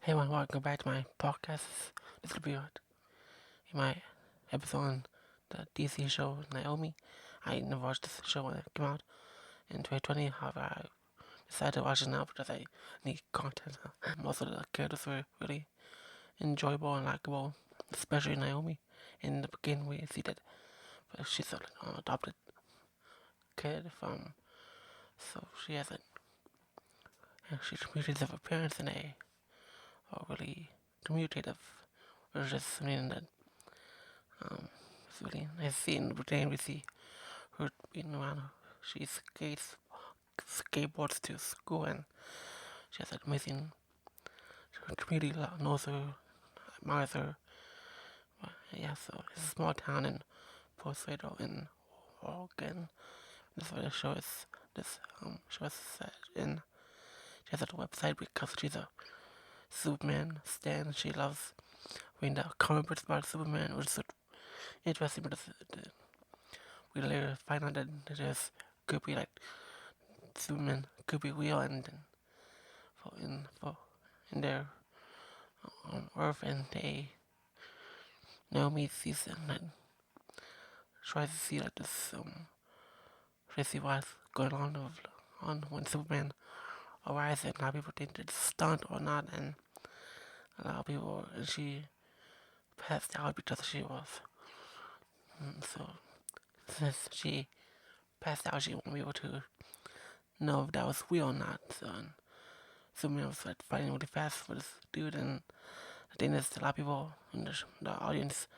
Hey everyone, welcome back to my podcast. This will be my episode on the DC show Naomi. I never watched this show when it came out in 2020. However, I decided to watch it now because I need content. Most of the characters were really enjoyable and likable, especially Naomi. In the beginning, we see that she's an adopted kid from, so she has she's communicates with her parents in a really commutative religious meaning that it's really nice to see in Britain. We see her being around. She skateboards to school and she has an amazing community knows her, admires her. Yeah, so it's a small town in Port Oswego in Oregon. That's why the show is show is set in. She has a website because she's a Superman stan. She loves reading the comic books about Superman, which is so interesting because we later find out that there's could be like Superman could be real and in their Earth, and Naomi sees them and tries to see like this tries to see what's going on when Superman arrives, and how people think it's stunt or not, and a lot of people, and she passed out because she was so since she passed out, she won't be able to know if that was real or not. So and Superman was like fighting really fast for this dude, and the thing is, a lot of people in the audience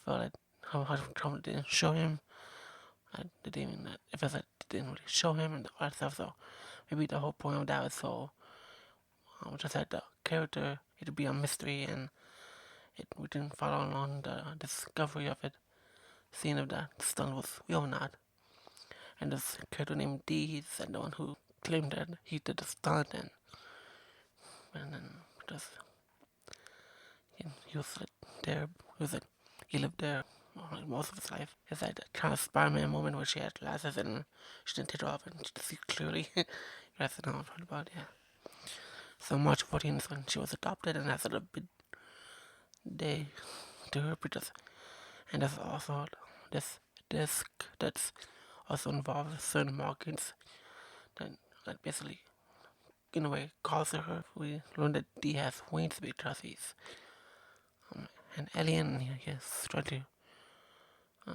felt like how Trump didn't show him. They didn't even, it feels like they didn't really show him and all that stuff. So maybe the whole point of that was so just like the character, it'd be a mystery, and we didn't follow along the discovery of it, seeing if the stunt was real or not. And this character named D, he's the one who claimed that he did the stunt, and then just he was like there, he lived there most of his life. It's like that kind of Spider-Man moment where she had glasses and she didn't take it off and she could see clearly. That's what I'm talking about, yeah. So March 14th is when she was adopted, and that's a big day to her because, and there's also this disc that's also involves certain markings that basically, in a way, calls her. We learned that D has wings because he's an alien. He's trying to, I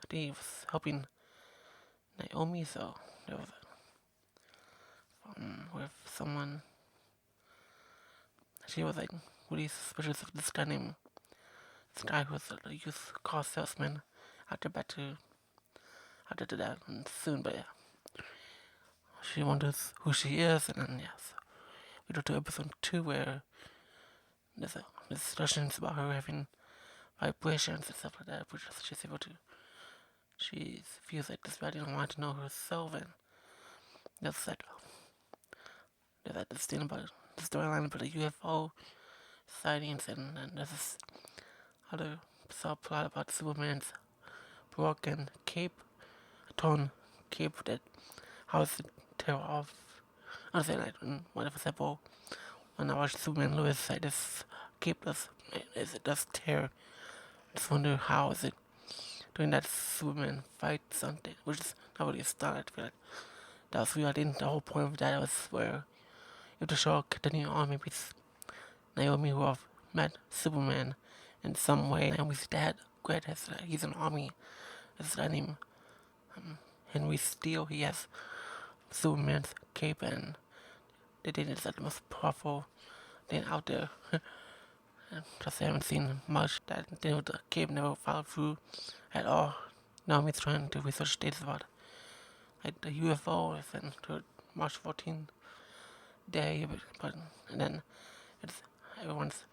think he was helping Naomi, so there was with someone. She was like really suspicious of this guy who was a youth car salesman. I'll get back to that soon, but yeah. She wonders who she is, and then yes, we go to episode 2 where there's discussions about her having vibrations and stuff like that, which she's able to. She feels like this body don't want to know herself, and there's this thing about the storyline about the UFO sightings, and there's this other subplot about Superman's broken cape, torn cape that how does it tear off. I say like one example, when I watched Superman Lewis, like this cape does tear. Just wonder how is it doing that Superman fight something, which is not really a stunt. I feel like that was real. I think the whole point of that was where if the show continued on, maybe it's Naomi who have met Superman in some way. Naomi's dad, Greg, he's an army. His guy named Henry Steele. He has Superman's cape, and they did it like the most powerful thing out there. Plus, I haven't seen much that thing with the cape never followed through at all. Naomi's trying to research data about like the UFO and to March 14th day, but and then it's everyone's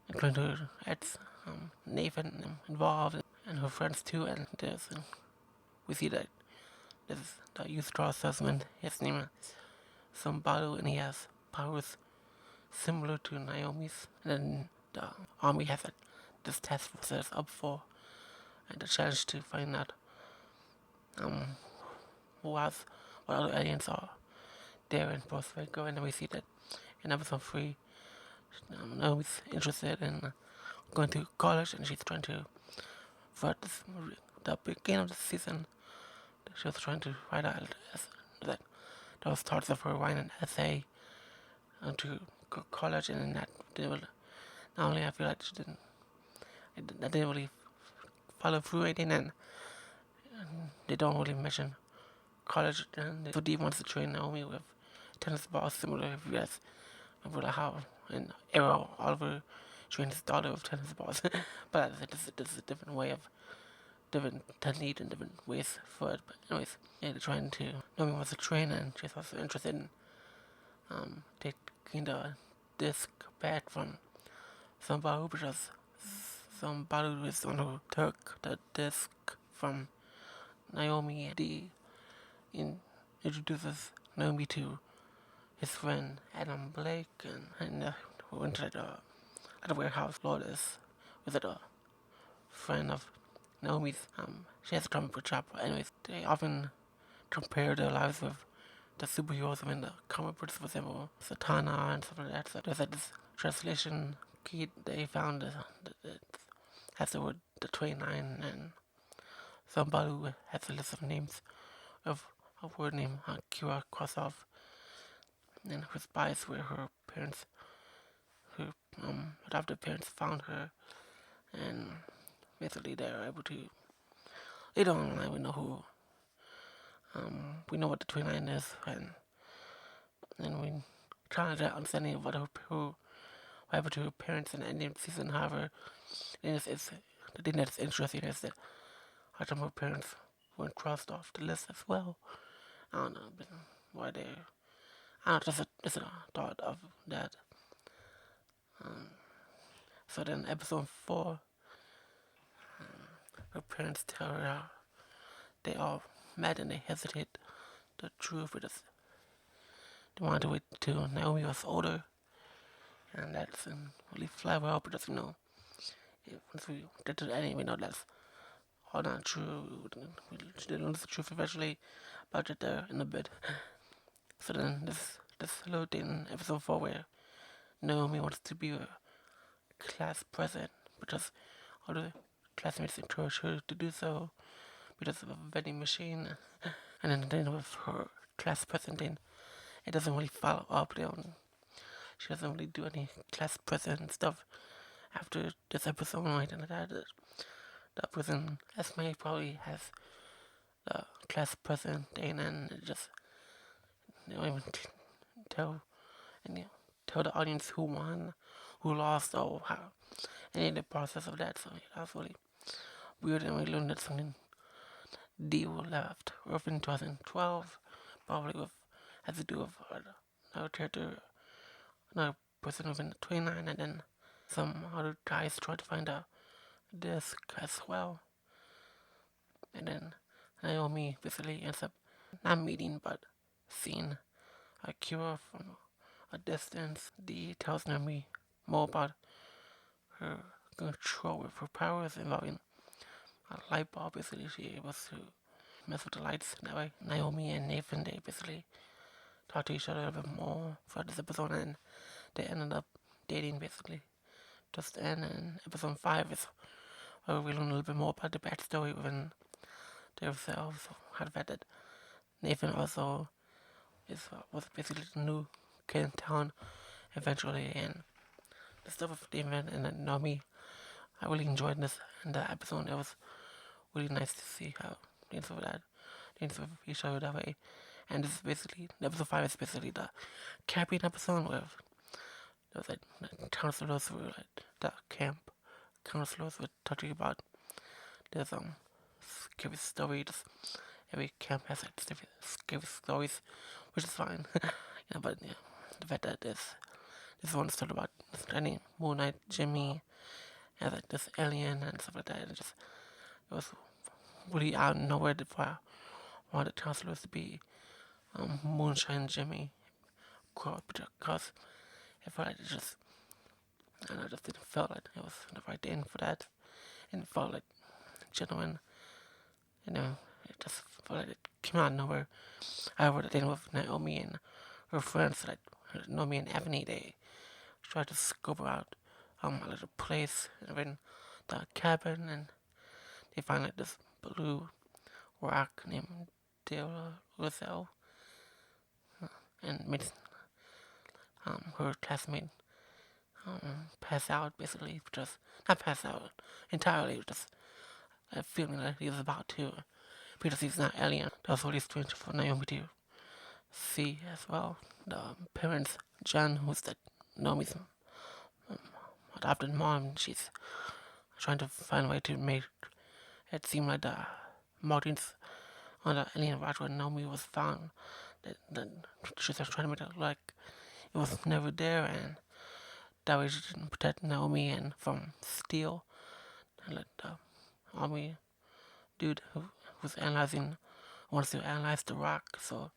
including her ex Nathan involved and her friends too, and we see that there's the youth draw salesman, his name is Somebado, and he has powers similar to Naomi's, and then the army has this task force that's up for and the challenge to find out what other aliens are there in Port Oswego, and then we see that in episode 3 Naomi's interested in going to college, and she's trying to, for the beginning of the season, she was trying to write out that those thoughts of her writing an essay to college, and that didn't really, not only I feel like she didn't, that didn't really follow through anything, and they don't really mention college, and so Dee wants to train Naomi with tennis balls, similar to US, with how in Arrow Oliver trains his daughter with tennis balls, but this is a different way of different technique and different ways for it. But anyways, yeah, they're trying to. Naomi wants to train, and she's also interested in taking the disc back from somebody because somebody was the one who took the disc from Naomi. Dee introduces Naomi to his friend Adam Blake, and went to the warehouse. Lourdes was a friend of Naomi's. She has a comic book shop. Anyways, they often compare their lives with the superheroes in the comic books, for example, Satana and stuff like that. So there's like this translation key they found that has the word the 29, and somebody who has a list of names of a word named Kira cross off, and her spies where her parents, her adopted parents found her, and basically they're able to. Later on, we know who. We know what the 29 is, and we try to get understanding of what who happened to her parents in the end of the season. However, it's the thing that's interesting is that how come her parents weren't crossed off the list as well. I don't know why they. I don't know, just a thought of that. So then, episode 4, her parents tell her how they all met and they hesitate the truth because they wanted to wait till Naomi was older, and that didn't really fly well because once we get to the ending, we know that's all not true. We didn't lose the truth eventually, but it there in a bit. So then this little thing in episode 4 where Naomi wants to be a class president because all the classmates encourage her to do so because of a vending machine, and then with her class president thing, it doesn't really follow up. She doesn't really do any class president stuff after this episode or anything like that. The person Esme probably has the class president thing, and it just they don't even tell tell the audience who won, who lost, or how any of the process of that. So that's really weird, and we learned that something Dee left Earth in 2012, probably has to do with another character, another person within the 29, and then some other guys try to find a disc as well. And then Naomi basically ends up not meeting but seeing Akira from a distance. Dee tells Naomi more about her control with her powers involving a light bulb. Basically, she was to mess with the lights that way. Naomi and Nathan, they basically talk to each other a bit more for this episode, and they ended up dating basically. Just end, and episode 5 is where we learn a little bit more about the backstory within themselves. How the fact that Nathan also was basically the new kid in town eventually, and the stuff with Nathan and Naomi. I really enjoyed this in the episode. It was really nice to see how things with each other that way. And this is basically episode 5 is basically the camping episode where there was like the counselors were like the camp counselors were talking about there's scary stories. Every camp has like scary stories, which is fine. But the fact that this one's talking about this tiny Moon Knight Jimmy and like this alien and stuff like that. It was really out of nowhere for one of the counselors to be Moonshine Jimmy, because it felt like I just didn't feel like it was the right thing for that, and it felt like genuine, it just felt like it came out of nowhere. However, the thing with Naomi and her friends, like Naomi and Ebony, try to scope out a little place in the cabin, and they find like this blue rock named Dale Roselle, and makes her classmate pass out, basically, just not pass out entirely, just feeling like he's about to, because he's not alien. That's really strange for Naomi to see as well. The parents, Jen, who's the Naomi's adopted mom, she's trying to find a way to make it seem like the markings on the alien rock where Naomi was found, that she's just trying to make it look like it was never there, and that way she can protect Naomi and from steal, and let the army dude who's analyzing wants to analyze the rock, so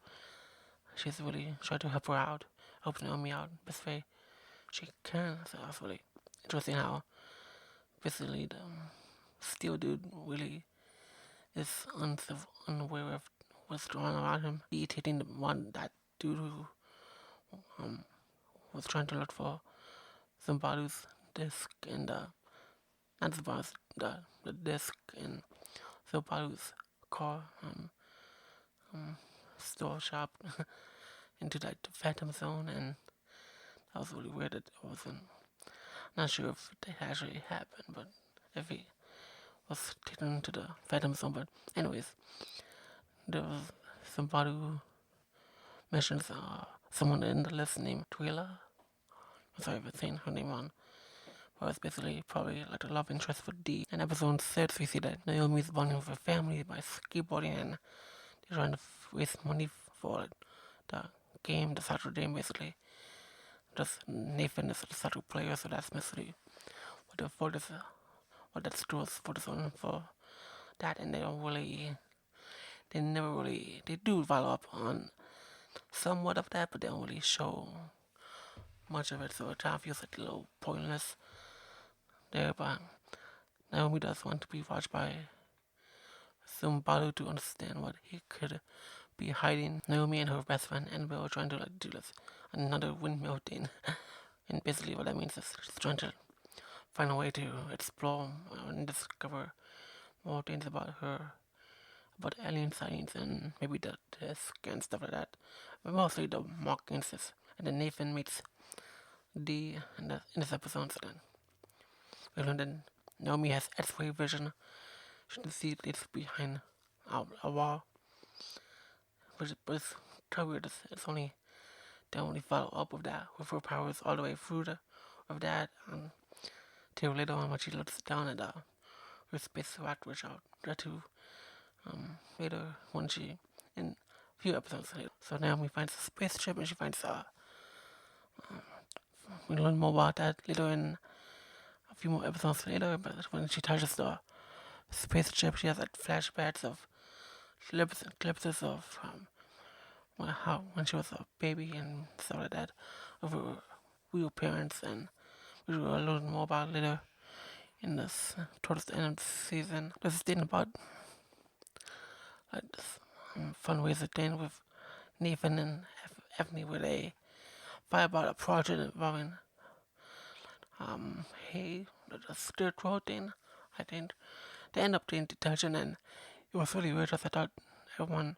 she's really trying to help her out, help Naomi out best way she can. So that's really interesting how basically the steel dude really is unaware of what's going on around him. He taking the one that dude who was trying to look for Zimbalu's disc and not Zimbalu's the disc in Zimbalu's car store shop into like the Phantom Zone, and that was really weird. That it wasn't. Not sure if it actually happened, but if he was taken to the Phantom Zone. But anyways, there was somebody who mentions someone in the list named Twila. I'm sorry for saying her name wrong. But it's basically probably like a love interest for D. In episode 6, we see that Naomi's bonding with her family by skateboarding, and they're trying to raise money for the game, the soccer game, basically. Just Nathan is the soccer player, so that's basically what the focus, what that store is focused on for that, and they never really, they do follow up on somewhat of that, but they don't really show much of it, so it kind of feels like a little pointless there, but Naomi does want to be watched by somebody to understand what he could be hiding. Naomi and her best friend Annabelle are trying to like do this another windmill thing, and basically what that means is she's trying to find a way to explore and discover more things about her, about alien sightings and maybe the disc and stuff like that. But mostly the markings, and then Nathan meets D in this episode, so then we learn that Naomi has X-ray vision. She can see it's behind a wall, but it's kind of weird. It's only they only follow up with that with her powers all the way through of that till later on when she looks down at her space rock, which I'll get to later when she in a few episodes later. So Naomi finds a spaceship, and she finds we learn more about that later in a few more episodes later. But when she touches the spaceship, she has like flashbacks of glimpses of how when she was a baby and stuff like that of her real parents, and we will learn more about later in this towards the end of the season. There's a thing about like this fun ways of thing with Nathan and Ebony where they fight about a project involving the scarecrow thing. I think they end up doing detention, and it was really weird because I thought everyone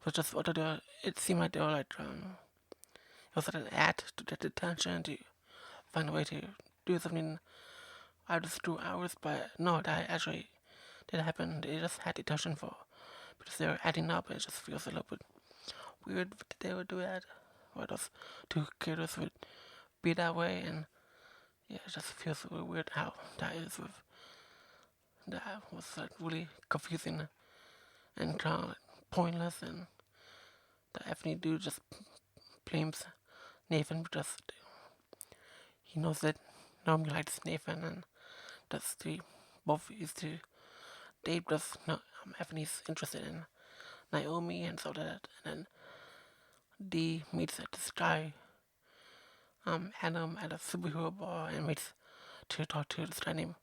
was just what to. It seemed like they were like it was like an act to get detention, to find a way to do something out of school hours, but no, that actually didn't happen. They just had detention for because they were adding up, and it just feels a little bit weird that they would do that. Or those two characters would be that way, and yeah, it just feels really weird how that is with that was like really confusing and kind of like pointless, and the Anthony dude just blames Nathan because he knows that Naomi likes Nathan, and that's both used to date because Anthony's interested in Naomi and so that, and then D meets this guy, Adam at a superhero bar, and meets to talk to this guy named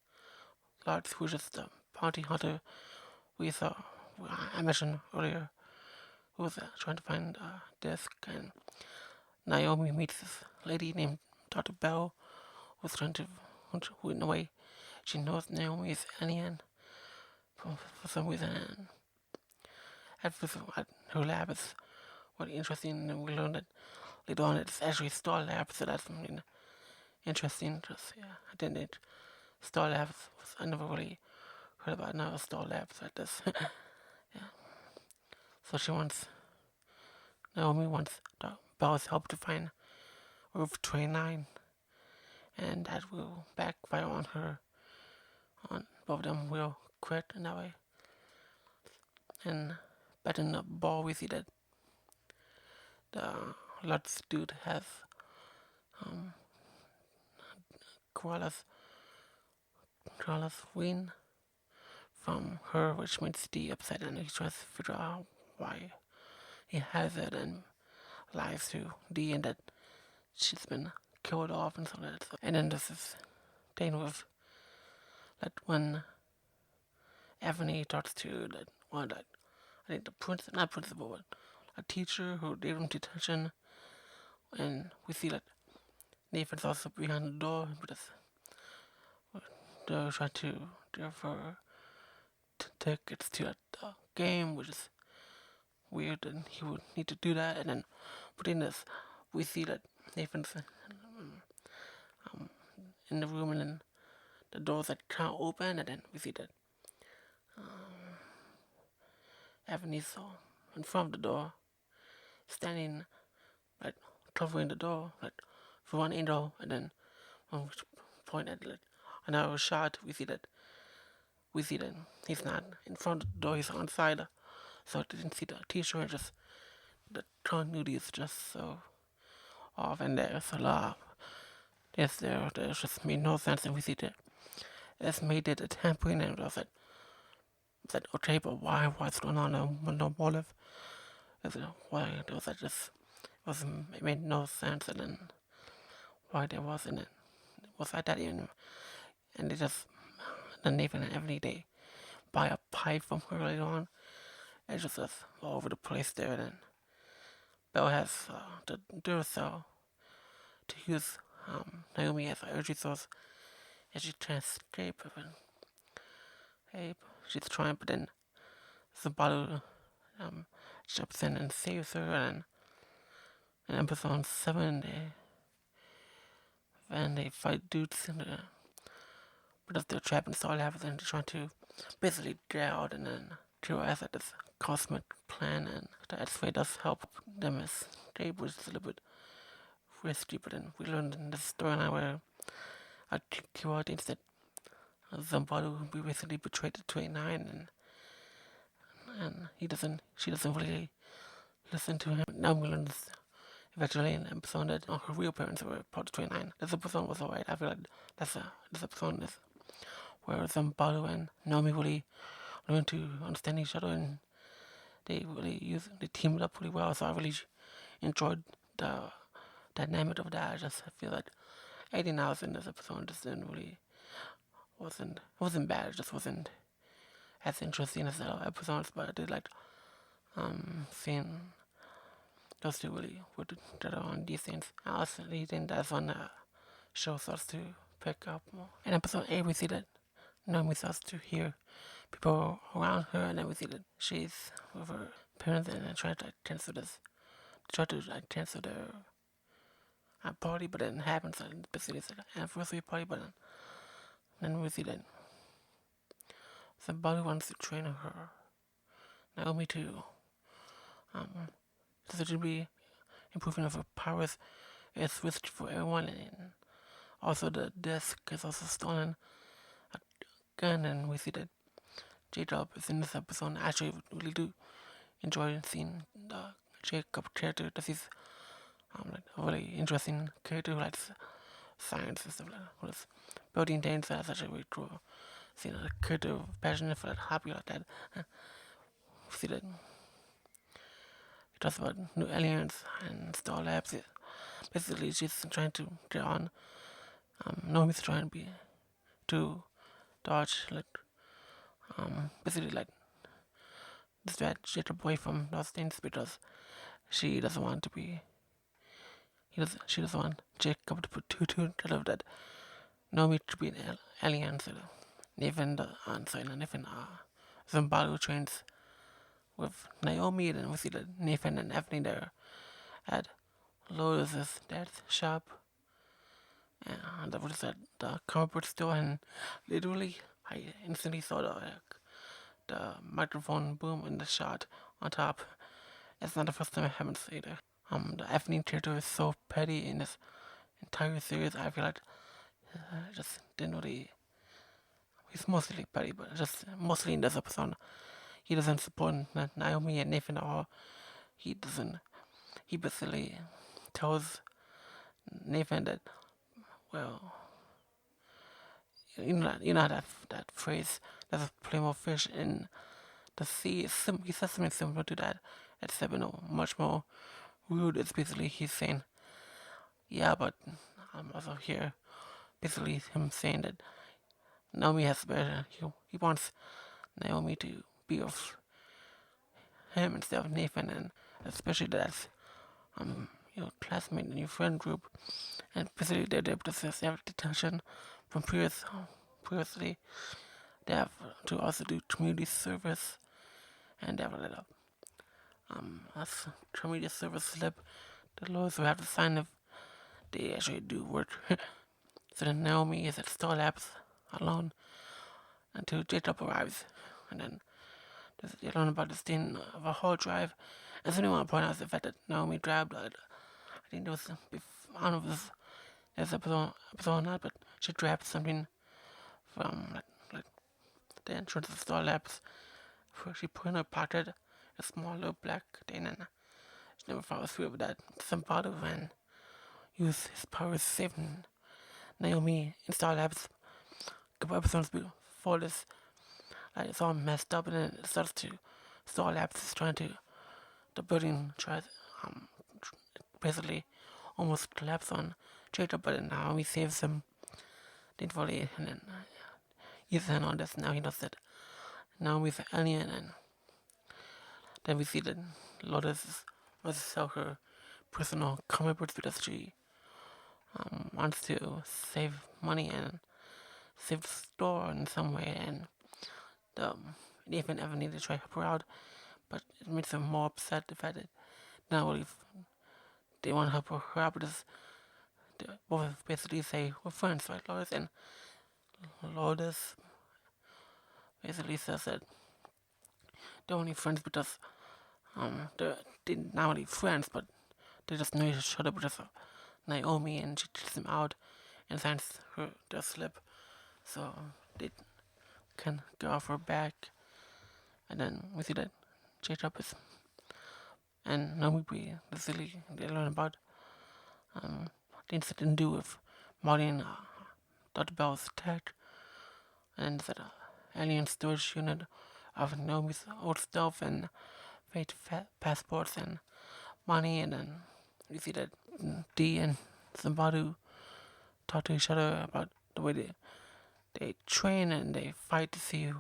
Lars, who's just the bounty hunter we saw, I mentioned earlier, who was trying to find a disc, and Naomi meets this lady named Dr. Bell was trying to, who in a way, she knows Naomi is alien for some reason. And at first, her lab is really interesting, and we learned that later on it's actually a Star Lab, so that's something interesting. Just, yeah, I didn't. Star Labs, I never really heard about another Star Labs like this. Yeah. So Naomi wants Bell's help to find Earth 29, and that will backfire on her. On both of them will quit in that way. And back in the ball, we see that the Lutz dude has um, Koala's win from her, which makes D upset, and he tries to figure out why he has it and lies to D, and that she's been killed off and so that. And then there's this thing with that when Ebony talks to that one, that I think the not principal, but a teacher who gave him detention, and we see that Nathan's also behind the door, but they're trying to give her tickets to that game, which is weird, and he would need to do that. And then within this, we see that Nathan's in the room, and then the doors that can't open, and then we see that Ebony's in front of the door, standing, like, covering the door, like, for one angel, and then one point at like, another shot, we see that he's not in front of the door, he's on the side, so I didn't see the t-shirt, just the continuity is just so off, and there's a lot. There's just made no sense, and we see that it's made it a tampering, and I was like, okay, but what's going on? No motive. Why there was that just it made no sense, and then why there wasn't it was like that even, and they just the Nathan and Ebony they buy a pipe from her later on. It's just all over the place there. And then Belle has the Duracell to use Naomi as an energy source as she tries to escape. She's trying, but then the bottle jumps in and saves her. And in episode 7, they fight dudes in the but they're trapped in Star Labs, and they're trying to basically get out and then theorize at this cosmic plan, and the X-ray does help them escape, which is a little bit risky, but then we learned in this storyline where Kira thinks that Zambado will be basically betrayed to 29, and she doesn't really listen to him. Now we learn this eventually in the episode that her real parents were part of 29. This episode was alright. I feel like this episode is where Zambado and Naomi really learn to understand each other, and they teamed up really well. So I really enjoyed the dynamic of that. I just feel like 18 hours in this episode just wasn't bad. It just wasn't as interesting as the other episodes, but I did like seeing those two really work together on these things. I also think that's when the show starts to pick up more. In episode 8, we see that Naomi starts to hear people around her, and then we see that she's with her parents, and then try to cancel their party, but then it happens, and basically it's like an anniversary party, but then we see that somebody wants to train her, Naomi, to be improving of her powers. It's risky for everyone, and also the desk is also stolen again, and we see that J-Dub is in this episode. I actually really do enjoy seeing the Jacob character, because he's like a really interesting character who likes science and stuff like that. Who is building things. That's actually really cool. Seeing a character passionate for that hobby like that. See that he talks about new aliens and Star Labs. Basically, she's trying to get on. Naomi's trying to dodge, like, basically, like, distract Jacob away from those things, because she doesn't want to be, she doesn't want Jacob to put two together that Naomi to be an alien. So Nathan the answer and Nathan Zimbalu trains with Naomi, and we see that Nathan and Anthony there at Lotus's dad's shop. And that was at the comic book store, and literally I instantly saw the microphone boom in the shot on top. It's not the first time I haven't seen it. The Anthony character is so petty in this entire series. I feel like just didn't really. He's mostly petty, but just mostly in this episode, he doesn't support Naomi and Nathan at all. He doesn't. He basically tells Nathan that, well, you know that phrase, there's a flame of fish in the sea. He says something similar to that, except much more rude. It's basically he's saying, yeah, but I'm also here. Basically, him saying that Naomi has better. He wants Naomi to be with him instead of Nathan, and especially that's your classmate and your friend group, and basically they're able to have detention from previously. They have to also do community service, and they have a little community service slip. The lawyers will have to sign if they actually do work. So then Naomi is at Star Labs alone until Jacob arrives, and then they learn about this thing of a hard drive. And something I want to point out is the fact that Naomi grabbed, I think there was, I don't know if it was this episode or not, but she grabbed something from like the entrance of Star Labs. She put in her pocket a small little black thing, and she never followed through with that. Somebody and use his powers saving Naomi in Star Labs. A couple episodes before this, like it's all messed up, and then it starts to Star Labs is trying to the building tries basically almost collapse on Jacob, but then Naomi saves him. Thankfully, and then he's in on this. Now he knows that Naomi's an alien, and then we see that Lotus wants to sell her personal comic books because she wants to save money and save the store in some way, and Nathan ever needed to try to help her out, but it makes him more upset the fact that not only they want to help her out, but they both basically say we're friends, right, Lotus? And Lotus basically says that they're only friends because they're not only friends, but they just know each other because of Naomi, and she takes them out and signs their slip, so they can get off her back. And then we see that Jacob is and Naomi basically they learn about things that didn't do with Molly and Dr. Bell's attack, and that alien storage unit of Naomi's old stuff and fake passports and money. And then we see that Dee and Zimbalu talk to each other about the way they train and they fight to see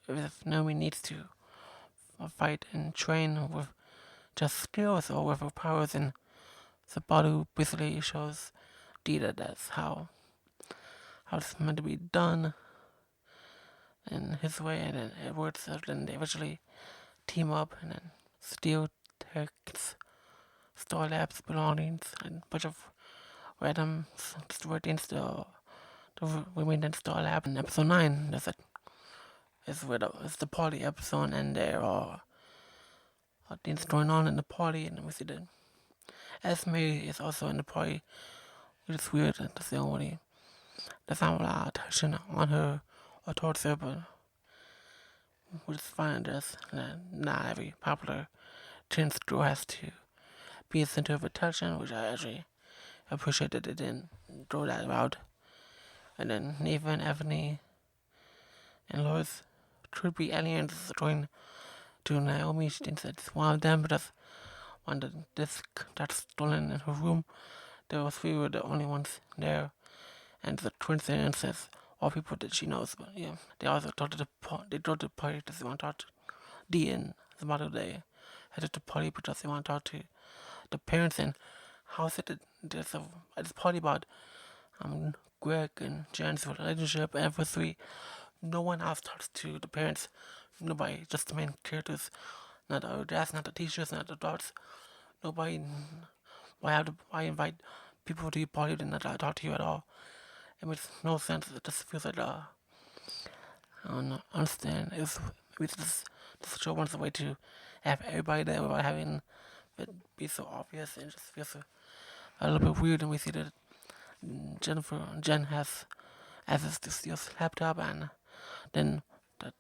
if Naomi needs to fight and train with just skills or with her powers, and Zimbalu basically shows Dee that that's how it's meant to be done in his way, and then it works out, and they eventually team up and then steal takes Star Labs belongings and a bunch of random destroy things to remain in Star Lab. In episode 9, it's the party episode, and there are things going on in the party, and we see that Esme is also in the party, which is weird. There's not a lot of attention on her or towards her, but we just find this. Not every popular teen girl has to be a center of attention, which I actually appreciate that they didn't go that route. And then Nathan, Ebony, and Lois could be aliens going to Naomi. She thinks it's one of them, but that's one of the disc that's stolen in her room. There were 3 were the only ones there, and the coincidence is all people that she knows. But yeah, they also talked to the party because they want to talk to Dee and the mother. They headed to the party because they want to talk to the parents and how is it that there's this party about um Greg and Jen's relationship anniversary. No one else talks to the parents. Nobody, just the main characters. Not the dads, not the teachers, not the adults. Nobody. Why invite people to your party and not talk to you at all? It makes no sense. It just feels like I don't understand. It's this show wants a way to have everybody there without having it be so obvious, and it just feels a little bit weird. And we see that Jen has this laptop, and then the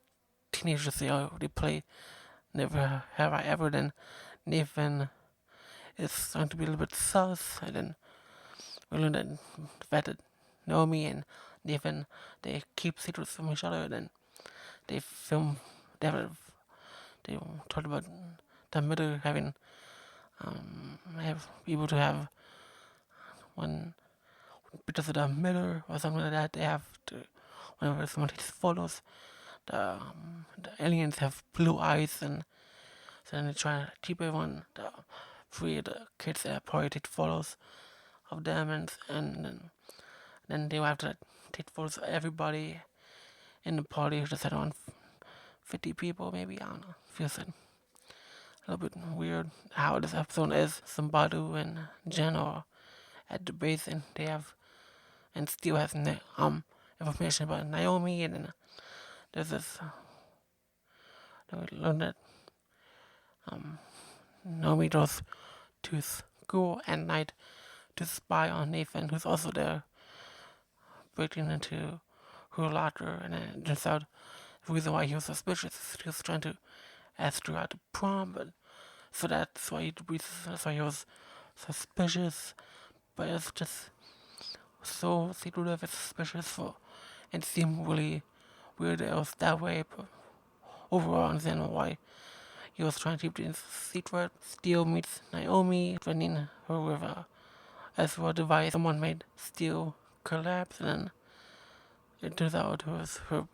teenagers they play Never Have I Ever. Then Nathan is starting to be a little bit sus, and then we learn that the fact that Naomi and Nathan they keep secrets from each other, and then they film they have they talked about the mother having have people to have one because of the mirror or something like that. They have to whenever someone takes photos, the aliens have blue eyes, and so then they try to keep everyone free. The kids at party take photos of them, and then they will have to take photos of everybody in the party. Just had around 50 people, maybe. I don't know. Feels like a little bit weird how this episode is. Sambadu and Jen are at the base, and they have and still has information about Naomi, and then there's this. We learn that Naomi goes to school at night to spy on Nathan, who's also there, breaking into her locker, and then it turns out the reason why he was suspicious is he was trying to ask her out to prom, but so that's why he was suspicious, but it's just so secretive and suspicious for and seemed really weird that it was that way, but overall I understand why he was trying to keep things secret. Steel meets Naomi, threatening her with a SWOT device someone made Steel collapse, and then it turns out it was her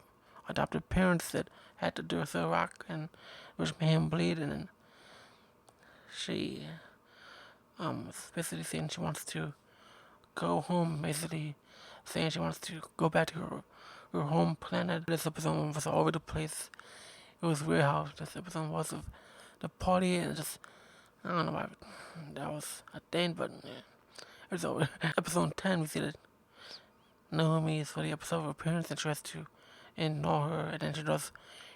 adopted parents that had to do with the rock, and which made him bleed, and then she was basically saying she wants to go home, basically saying she wants to go back to her home planet. This episode was all over the place. It was weird how this episode was of the party, and just I don't know why that was a thing, but yeah, it was over. Episode 10, we see that Naomi is for the episode of her parents and tries to ignore her, and then she does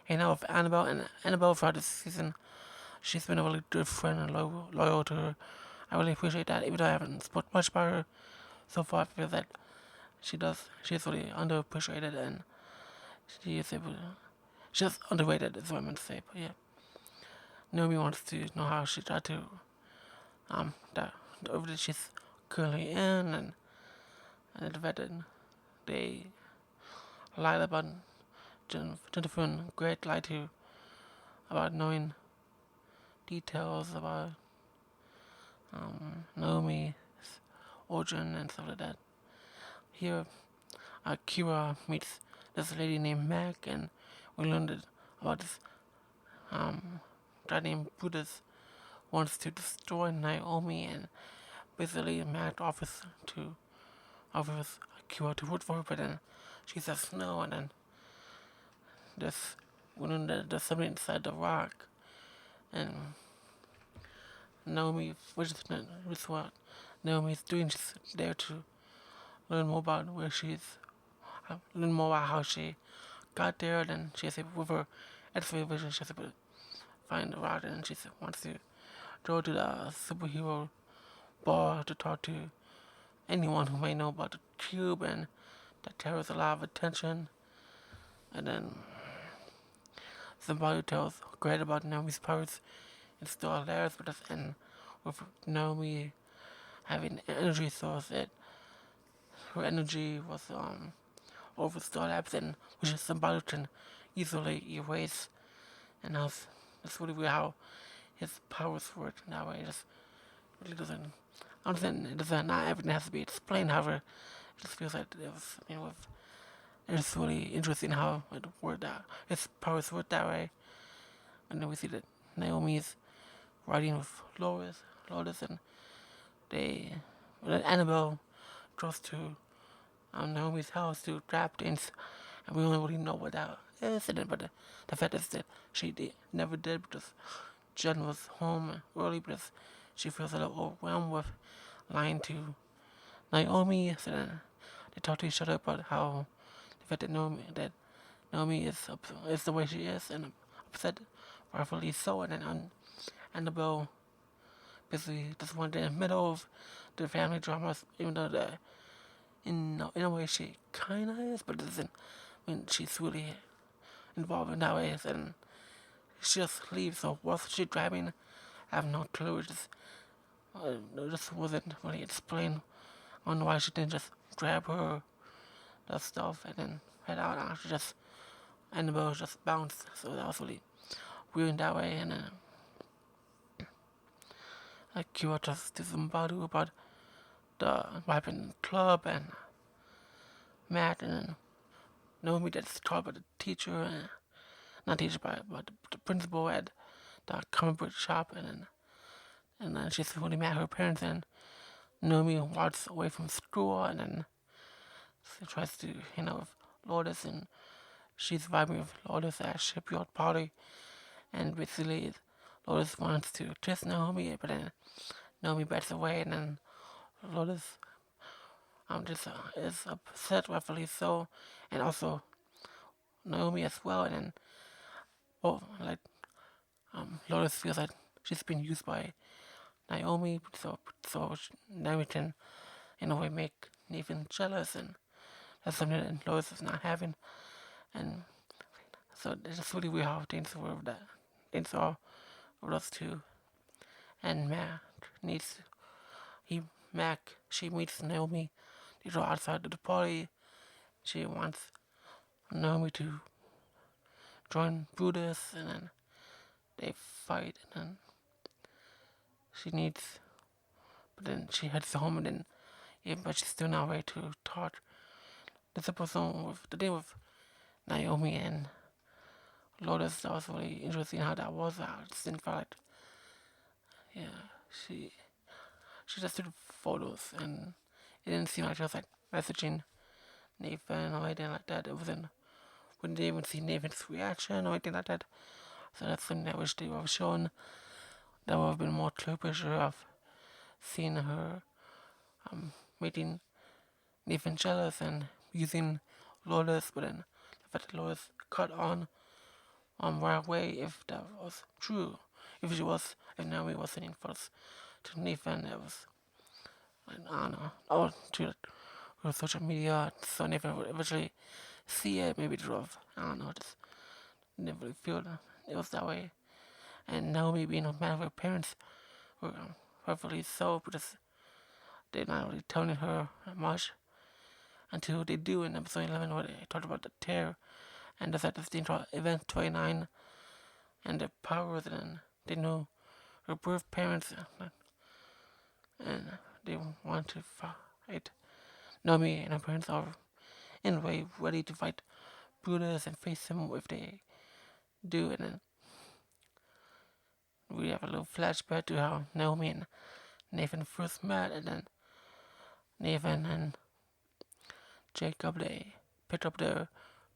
hang out with Annabelle, and Annabelle throughout this season, she's been a really good friend and loyal to her. I really appreciate that, even though I haven't spoken much about her so far. I feel that she's really underappreciated, and she's underrated, is what I meant to say, but yeah. Naomi wants to know how she tried to, the overlay she's currently in, and the fact that they lied about Jennifer and Greg lied to about knowing details about Naomi's origin and stuff like that. Here, Kira meets this lady named Mac, and we learned about this guy named Brutus wants to destroy Naomi, and basically Mac offers Kira to root for her, but then she says no, and then there's something inside the rock, and Naomi, which is what Naomi's doing. She's there to learn more about learn more about how she got there. Then she's able, with her X-ray vision, she's able to find the rock, and she wants to go to the superhero bar to talk to anyone who may know about the cube, and that carries a lot of attention. And then somebody tells Greg about Naomi's powers. It's still hilarious, but that's end with Naomi having an energy source that her energy was over Star Labs, and which is somebody can easily erase. And that's really weird how his powers work that way. It just really doesn't. I understand it doesn't. Not everything has to be explained. However, it just feels like it was. It's really interesting how it worked out. His powers work that way, and then we see that Naomi is riding with Lotus, and they, Annabelle goes to Naomi's house to grab things, and we don't really know what that is. But the fact is that never did because Jen was home early because she feels a little overwhelmed with lying to Naomi. So then they talk to each other about how the fact that Naomi is the way she is and upset, rightfully so. And then Annabelle basically just wanted in the middle of the family dramas, even though in a way she kinda is, but it doesn't when she's really involved in that way. And she just leaves. So whilst she's driving, I have no clue. It just wasn't really explained on why she didn't just grab her the stuff and then head out. She just Annabelle just bounced. So that was really weird in that way. And then like Kira just did some badu about the weapon club and Matt and then Naomi that's talked about the teacher and not teacher but the principal at the comic book shop and then she's really mad at her parents and Naomi walks away from school and then she tries to hang out with Lourdes and she's vibing with Lourdes at a shipyard party and basically Lourdes wants to kiss Naomi but then Naomi backs away and then Lourdes just is upset, rightfully so, and also Naomi as well. And then, like Lourdes feels like she's been used by Naomi, so Naomi can in a way make Nathan jealous, and that's something that Lourdes is not having. And so it's just really weird how things were with that. Things are with those two. And she meets Naomi. They go outside of the party. She wants Naomi to join Brutus, and then they fight, and then but then she heads home, and then, but she's still not ready to talk. This episode with the day with Naomi and Lourdes, that was really interesting how that was. I just didn't feel like, yeah, she just did photos, and it didn't seem like she was like messaging Nathan or anything like that. It wasn't. We didn't even see Nathan's reaction or anything like that. So that's something I wish they would have shown. That would have been more clear picture of seeing her making Nathan jealous and using Lourdes, but then the fact that Lourdes cut on right away if that was true. If Naomi was sending first to Nathan, it was, I don't know, or to social media, so Nathan would eventually see it, maybe drove, I don't know, just never really feel it was that way. And Naomi being mad at her parents were rightfully so because they're not really telling her much until they do in episode 11 where they talked about the tear and the fact that they event 29 and their powers and they know her birth parents and they want to fight. Naomi and her parents are in a way ready to fight Brutus and face him if they do, and then we have a little flashback to how Naomi and Nathan first met, and then Nathan and Jacob, they picked up their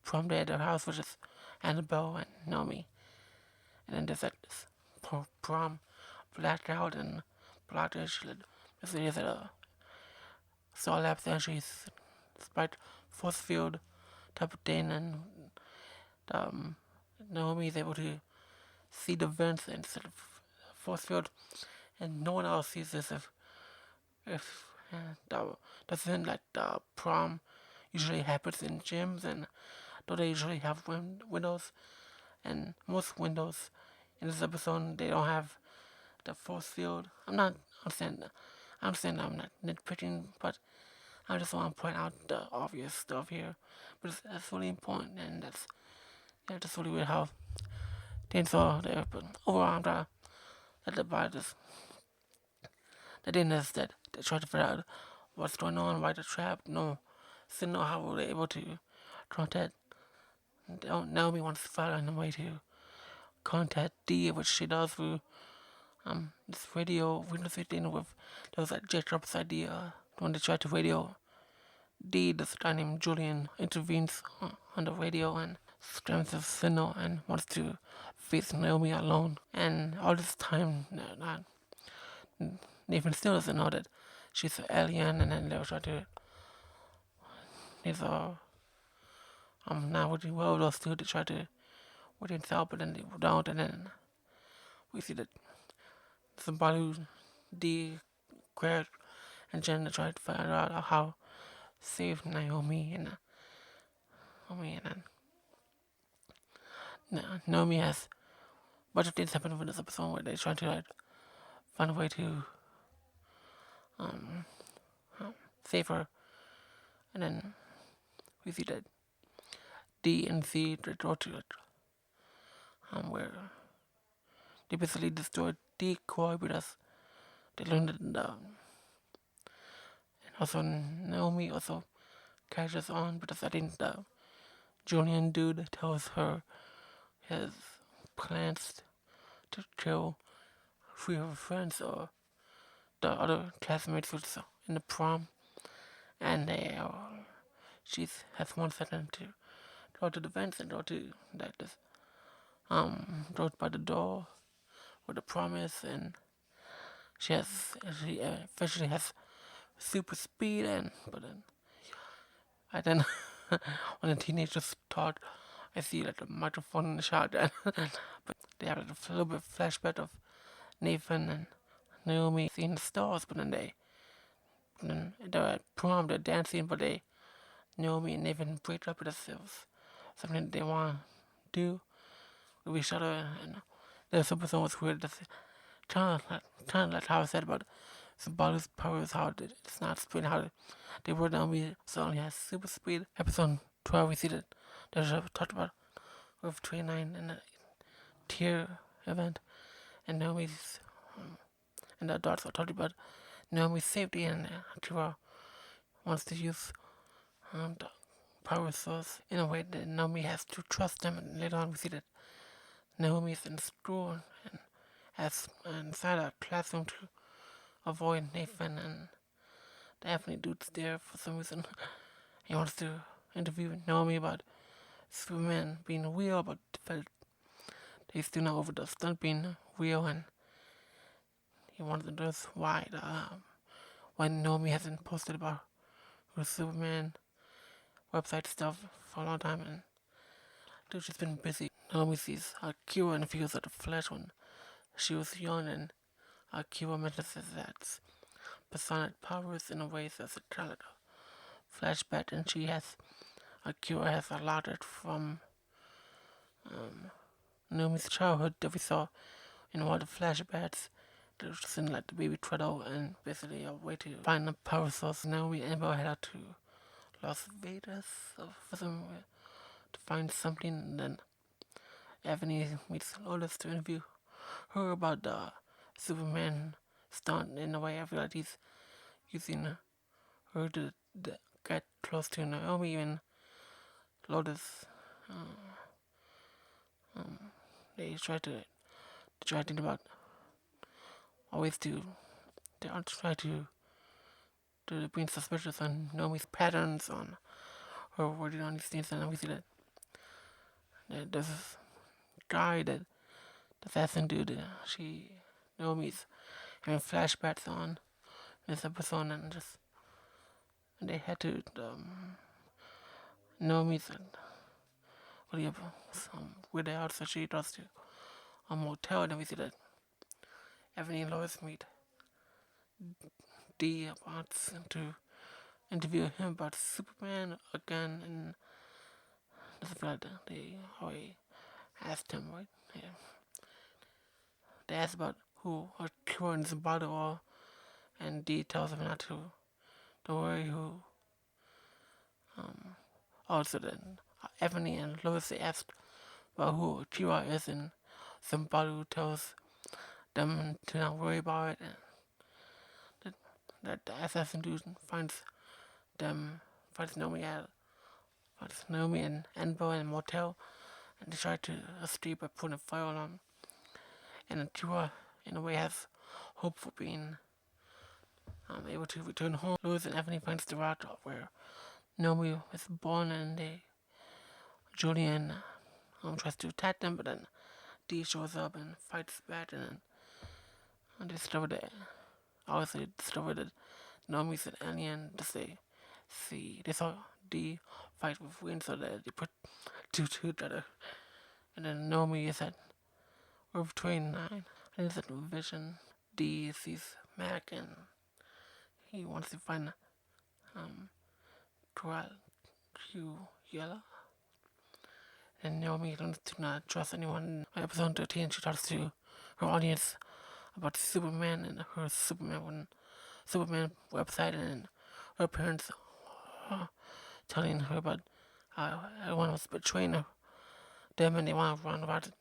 prom day at their house, which is Annabelle and Naomi. And then there's that prom blacked out and blocked her. Basically, there's a saw lab there. She's despite force field type of thing, and Naomi is able to see the vents instead of force field, and no one else sees this if doesn't like the prom usually happens in gyms, and though they usually have windows, and most windows in this episode they don't have the force field. I'm not understand. I understand I'm not nitpicking, but I just want to point out the obvious stuff here. But that's really important, and that's just really weird how things are there. But overall, I'm trying to about this. The thing is that they try to figure out what's going on, why the trap. No, still know how we're able to contact. Naomi wants to find a way to contact Dee, which she does through this radio Windows 15 with there was that Jet Drops idea when they tried to radio D, this guy named Julian intervenes on the radio and screams the signal and wants to face Naomi alone. And all this time, Nathan still doesn't know that she's an alien, and then they'll try to. These are now working well those two to try to work things out, but then they don't, and then we see that somebody D Greg and Jen try to find out how save Naomi and Naomi has a bunch of things happen in this episode where they try to like find a way to um, save her, and then we see that D and C they go to it, where they basically destroyed D core because they learned that and also Naomi also catches on because I think the Julian dude tells her his plans to kill three of her friends or the other classmates who's in the prom, and she has one second to go to the vents and go to that this go by the door where the prom is, and she officially has super speed, and but then when the teenagers talk, I see like the microphone in the shot, and but they have like a little bit of flashback of Nathan and Naomi seeing the stars, but then they're at prom, they're dancing, but Naomi and Nathan break up with themselves, something that they want to do with each other, and there's something was weird. That's kind of like how I said about Subaru's powers, how it's not speed, how they were Naomi suddenly has super speed. Episode 12, we see that there's a talked about with 29 in the tier event, and Naomi's and the adults are talking about Naomi's safety, and Akira wants to use the power source in a way that Naomi has to trust them, and later on we see that Naomi's in school and has inside a classroom to avoid Nathan, and the Anthony dude's there for some reason. He wants to interview Naomi about Superman being real, but felt he's still not over the stunt being real, and he wanted to know why Naomi hasn't posted about her Superman website stuff for a long time, and dude's just been busy. Naomi sees Akira and feels like the Flash when she was young, and Akira mentions that personic powers in a way that's a kind of flashback, and Akira has a lot of it from Naomi's childhood that we saw in all the flashbacks. There's just in like the baby Treadle, and basically a way to find the power source. Naomi and Amber head out to Las Vegas for some to find something, and then Ebony meets Lotus to interview her about the Superman stunt. In a way, I feel like he's using her to get close to Naomi, and Lotus. They try to think about always they aren't try to being suspicious on Naomi's patterns on her working on these things, and we see that there's this guy that the assassin dude Naomi's having flashbacks on this episode, and they had to Naomi's with the house, so she goes to a motel, and then we see that Ebony and Lois meet D wants to interview him about Superman again, and that's about they already asked him, right? Yeah. They asked about who Akira and Zambado are, and D tells him not to. Don't worry who. Also then Ebony and Lois they asked about who Akira is, and Zambado tells them to not worry about it, and that the assassin dude finds Naomi and Anbo in a motel, and they try to escape by putting a fire on them. And Akira in a way has hope for being able to return home. Louis and Ebony finds the rock where Naomi was born, and Julian tries to attack them, but then Dee shows up and fights back, and then they discover that obviously discover that Naomi's an alien. They saw Dee fight with Wind, so that they put two together, and then Naomi is at Earth 29, and it's a vision. Dee sees Mac, and he wants to find Yellow. And Naomi learns to not trust anyone. In episode 13, she talks to her audience about Superman and her Superman website, and her parents telling her about how everyone was betraying them, and they want to run about it,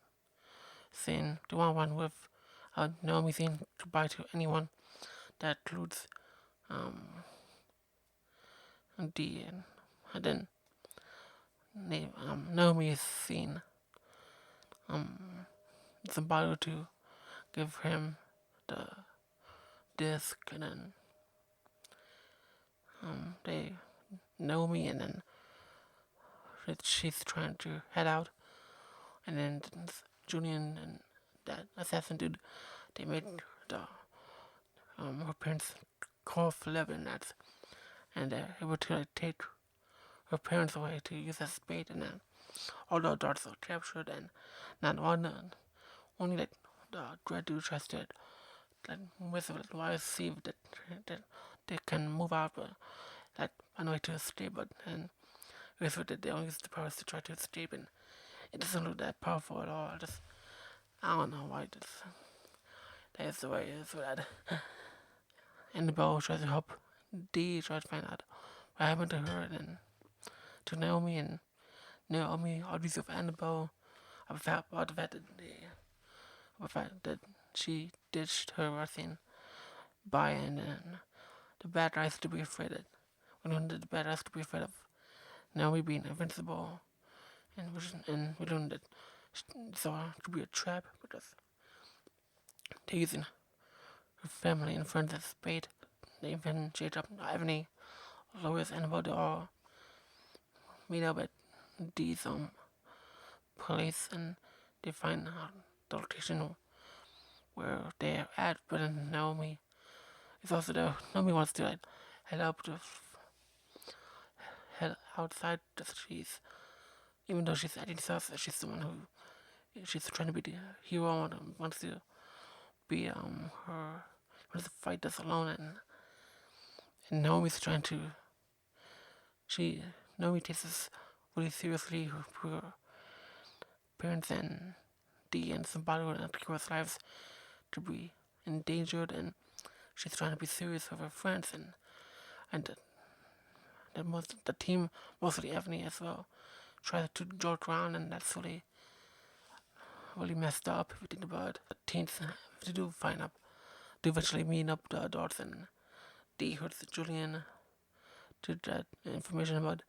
saying they want to run with Naomi saying goodbye to anyone. That includes Dee, and then Naomi is seeing Zambado to give him the disc, and then Naomi, and then she's trying to head out, and then Julian and that assassin dude, they made her parents call for 11 nuts, and they're able to take her parents away to use as bait, and then all the adults are captured, and not only the dread dude tries to with the wires see that they can move out, but find a way to escape, but and with it they only use the powers to try to escape, and it doesn't look that powerful at all. I don't know why that is the way it is with that. And the bell tries to help Dee try to find out what happened to her, and to Naomi, and Naomi argues with Annabelle about the fact that she ditched her Russian by, and then the bad guys to be afraid of. The bad guys to be afraid of Naomi being invincible, and we learned that so to be a trap because they're using her family and friends as bait. They even Jacob, Ebony, Lois, Annabelle, they all meet up at these place, and they find the location where they're at, but then Naomi is also there. Naomi wants to head up to head outside the streets, even though she's acting sus. She's the one who she's trying to be the hero and wants to be wants to fight this alone, and Naomi's trying to Naomi takes this really seriously. Her parents and Dee and somebody in Akira's lives to be endangered, and she's trying to be serious with her friends, and the team, mostly Ebony as well, tries to joke around, and that's really messed up if you think about it. The teens they do eventually meet up the adults, and Dee hurts Julian to get information about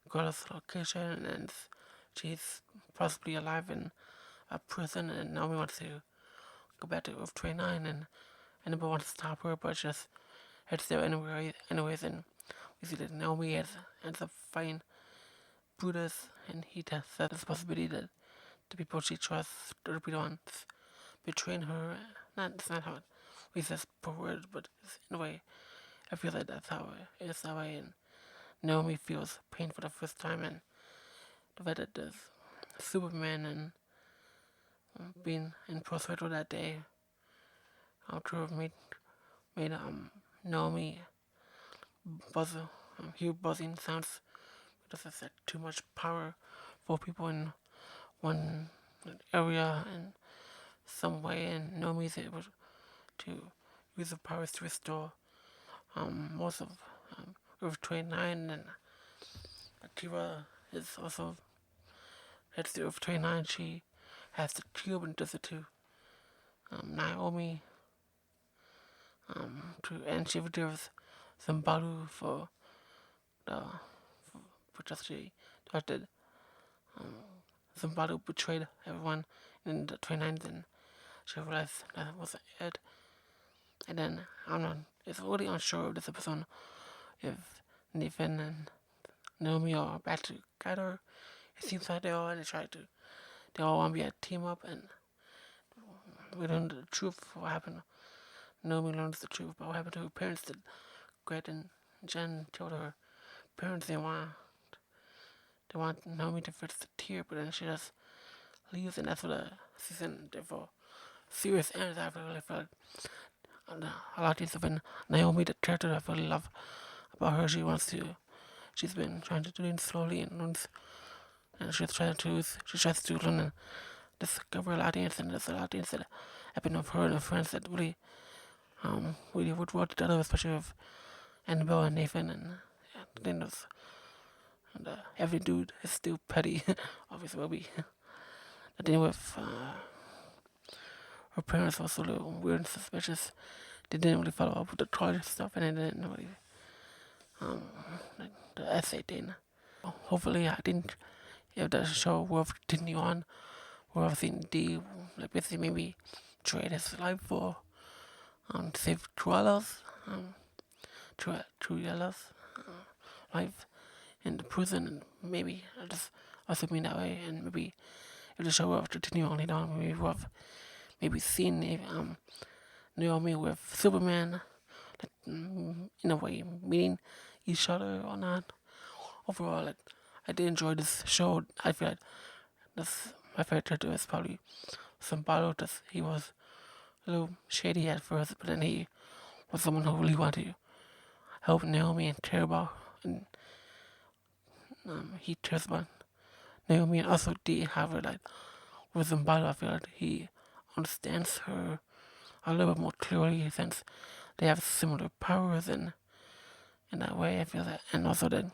girl's location, and she's possibly alive in a prison, and Naomi wants to go back to Earth 29, and Annabelle wants to stop her, but just heads there anyways, and we see that Naomi ends up fighting Brutus, and he tests that this possibility that the people she trusts, the repeat ones, betraying her. It's not how we says per word, but in a way, I feel like that's how it is that way, and Naomi feels pain for the first time, and the fact that there's Superman and being in Port Oswego that day, after made Naomi hear buzzing sounds because it's too much power for people in one area in some way, and Naomi's able to use the powers to restore most of Earth 29, and Akira is also heads to Earth 29. She has the cube and does it to Naomi, and she reserves some Baru for just the fact that Zambado betrayed everyone in the 29th, and she realized that wasn't it. And then I'm not. It's really unsure of this episode if Nathan and Naomi are back together. It seems like they all they all want to be a team up, and we learn the truth of what happened. Naomi learns the truth about what happened to her parents. That Greg and Jen told her parents they want Naomi to fix the tear, but then she just leaves, and that's what the season therefore serious ends. I really felt a lot of things when Naomi, the character I really love about her, she's been trying to do it slowly and she tries to learn and discover a lot of things, and there's a lot of things that happen with her and her friends that really would work together, especially with Annabelle and Nathan, and then there's and every dude is still petty, obviously will be. The thing with her parents was a little weird and suspicious. They didn't really follow up with the college stuff, and they didn't really like the essay thing. Hopefully, I think if the show will continue on, we'll have seen D like basically maybe trade his life for save Truella's life in the prison, and maybe I just also mean that way, and maybe if the show will continue on later on, maybe we'll have maybe seen Naomi with Superman, like, in a way meeting each other or not. Overall, like, I did enjoy this show. I feel like my favorite character is probably Zambalo, because he was a little shady at first, but then he was someone who really wanted to help Naomi and care about, and he cares about Naomi, and also did have her, like, with Zambalo, I feel like he understands her a little bit more clearly since they have similar powers, and in that way I feel that, and also that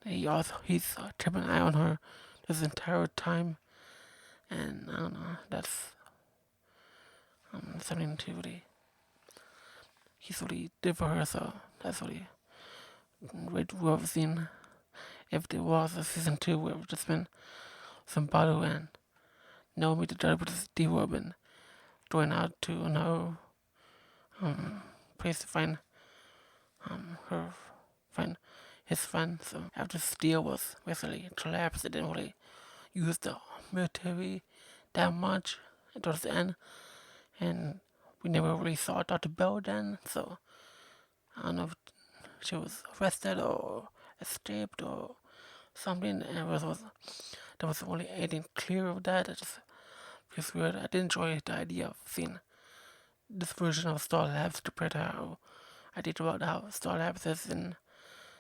he's keeping an eye on her this entire time, and I don't know, that's something to really he's really did for her, so that's really great we have seen. If there was a season 2 where it's just been some battle and Naomi to try to put this D-Web and going out to another place to find find his friend. So after Steel was basically collapsed, it didn't really use the military that much towards the end, and we never really saw Dr. Bell then, so I don't know if she was arrested or escaped or something. There was only anything clear of that. It just feels weird. I did enjoy the idea of seeing this version of Star Labs compared to how I did about how Star Labs is in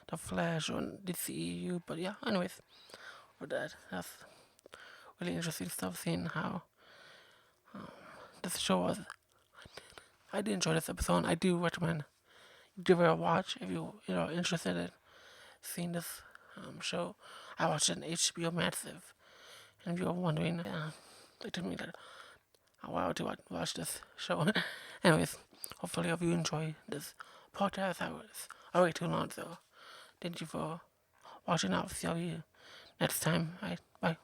The Flash or the CEU. But yeah, anyways, for that's really interesting stuff, seeing how this show was. I did enjoy this episode. I do recommend you give it a watch if you're interested in seeing this show. I watched it on HBO Massive, and if you're wondering, it took me like a while to watch this show. Anyways, hopefully if you enjoy this podcast, I was already too long, so thank you for watching. I'll see you next time. Bye.